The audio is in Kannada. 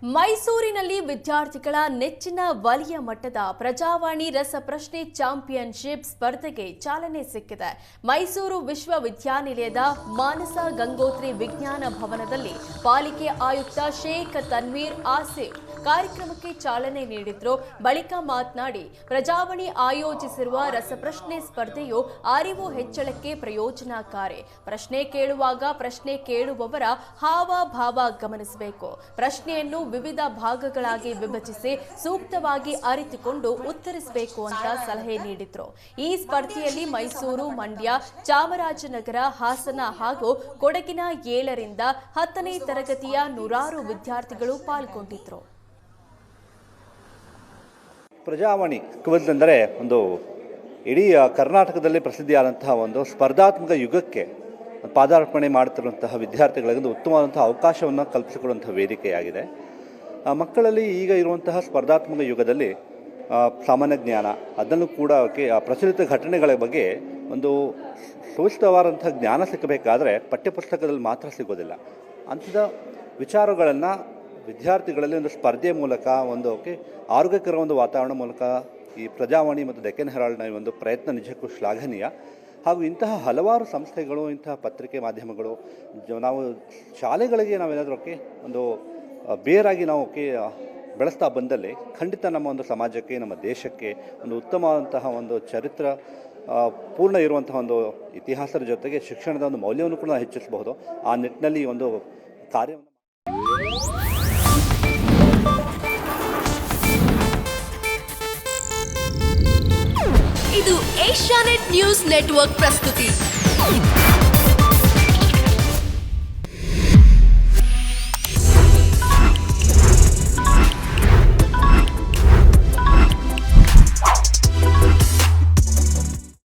ಮೈಸೂರಿನಲ್ಲಿ ವಿದ್ಯಾರ್ಥಿಗಳ ನೆಚ್ಚಿನ ವಲಯ ಮಟ್ಟದ ಪ್ರಜಾವಾಣಿ ರಸಪ್ರಶ್ನೆ ಚಾಂಪಿಯನ್ಶಿಪ್ ಸ್ಪರ್ಧೆಗೆ ಚಾಲನೆ ಸಿಕ್ಕಿದೆ. ಮೈಸೂರು ವಿಶ್ವವಿದ್ಯಾನಿಲಯದ ಮಾನಸ ಗಂಗೋತ್ರಿ ವಿಜ್ಞಾನ ಭವನದಲ್ಲಿ ಪಾಲಿಕೆ ಆಯುಕ್ತ ಶೇಖ್ ತನ್ವೀರ್ ಆಸಿಫ್ ಕಾರ್ಯಕ್ರಮಕ್ಕೆ ಚಾಲನೆ ನೀಡಿದ್ರು. ಬಳಿಕ ಮಾತನಾಡಿ, ಪ್ರಜಾವಾಣಿ ಆಯೋಜಿಸಿರುವ ರಸಪ್ರಶ್ನೆ ಸ್ಪರ್ಧೆಯು ಅರಿವು ಹೆಚ್ಚಳಕ್ಕೆ ಪ್ರಯೋಜನಕಾರಿ. ಪ್ರಶ್ನೆ ಕೇಳುವಾಗ ಪ್ರಶ್ನೆ ಕೇಳುವವರ ಹಾವಭಾವ ಗಮನಿಸಬೇಕು. ಪ್ರಶ್ನೆಯನ್ನು ವಿವಿಧ ಭಾಗಗಳಾಗಿ ವಿಭಜಿಸಿ ಸೂಕ್ತವಾಗಿ ಅರಿತುಕೊಂಡು ಉತ್ತರಿಸಬೇಕು ಅಂತ ಸಲಹೆ ನೀಡಿದ್ರು. ಈ ಸ್ಪರ್ಧೆಯಲ್ಲಿ ಮೈಸೂರು, ಮಂಡ್ಯ, ಚಾಮರಾಜನಗರ, ಹಾಸನ ಹಾಗೂ ಕೊಡಗಿನ 7ರಿಂದ 10ನೇ ತರಗತಿಯ ನೂರಾರು ವಿದ್ಯಾರ್ಥಿಗಳು ಪಾಲ್ಗೊಂಡಿದ್ರು. ಪ್ರಜಾವಾಣಿ ಕ್ವಿಜ್ ಅಂದರೆ ಒಂದು ಇಡೀ ಕರ್ನಾಟಕದಲ್ಲಿ ಪ್ರಸಿದ್ಧಿಯಾದಂತಹ ಒಂದು ಸ್ಪರ್ಧಾತ್ಮಕ ಯುಗಕ್ಕೆ ಪಾದಾರ್ಪಣೆ ಮಾಡುತ್ತಿರುವಂತಹ ವಿದ್ಯಾರ್ಥಿಗಳಿಗೆ ಒಂದು ಉತ್ತಮವಾದಂತಹ ಅವಕಾಶವನ್ನು ಕಲ್ಪಿಸಿಕೊಡುವಂತಹ ವೇದಿಕೆಯಾಗಿದೆ. ಮಕ್ಕಳಲ್ಲಿ ಈಗ ಇರುವಂತಹ ಸ್ಪರ್ಧಾತ್ಮಕ ಯುಗದಲ್ಲಿ ಸಾಮಾನ್ಯ ಜ್ಞಾನ ಅದನ್ನು ಕೂಡ ಪ್ರಚಲಿತ ಘಟನೆಗಳ ಬಗ್ಗೆ ಒಂದು ಸೂಕ್ತವಾದಂಥ ಜ್ಞಾನ ಸಿಕ್ಕಬೇಕಾದ್ರೆ ಪಠ್ಯಪುಸ್ತಕದಲ್ಲಿ ಮಾತ್ರ ಸಿಗೋದಿಲ್ಲ. ಅಂಥದ ವಿಚಾರಗಳನ್ನು ವಿದ್ಯಾರ್ಥಿಗಳಲ್ಲಿ ಒಂದು ಸ್ಪರ್ಧೆ ಮೂಲಕ ಒಂದು ಆರೋಗ್ಯಕರ ಒಂದು ವಾತಾವರಣ ಮೂಲಕ ಈ ಪ್ರಜಾವಾಣಿ ಮತ್ತು ಡೆಕ್ಕನ್ ಹೆರಾಲ್ಡ್ನ ಒಂದು ಪ್ರಯತ್ನ ನಿಜಕ್ಕೂ ಶ್ಲಾಘನೀಯ. ಹಾಗೂ ಇಂತಹ ಹಲವಾರು ಸಂಸ್ಥೆಗಳು, ಇಂತಹ ಪತ್ರಿಕೆ ಮಾಧ್ಯಮಗಳು ನಾವು ಶಾಲೆಗಳಿಗೆ ನಾವೇನಾದರೂ ಒಂದು ಬೇರಾಗಿ ನಾವು ಬೆಳೆಸ್ತಾ ಬಂದಲ್ಲಿ ಖಂಡಿತ ನಮ್ಮ ಒಂದು ಸಮಾಜಕ್ಕೆ, ನಮ್ಮ ದೇಶಕ್ಕೆ ಒಂದು ಉತ್ತಮವಾದಂತಹ ಒಂದು ಚರಿತ್ರ ಪೂರ್ಣ ಇರುವಂತಹ ಒಂದು ಇತಿಹಾಸದ ಜೊತೆಗೆ ಶಿಕ್ಷಣದ ಒಂದು ಮೌಲ್ಯವನ್ನು ಕೂಡ ಹೆಚ್ಚಿಸಬಹುದು. ಆ ನಿಟ್ಟಿನಲ್ಲಿ ಒಂದು ಕಾರ್ಯವನ್ನು ಇದು ಏಷ್ಯಾನೆಟ್ ನ್ಯೂಸ್ ನೆಟ್ವರ್ಕ್ ಪ್ರಸ್ತುತಿ.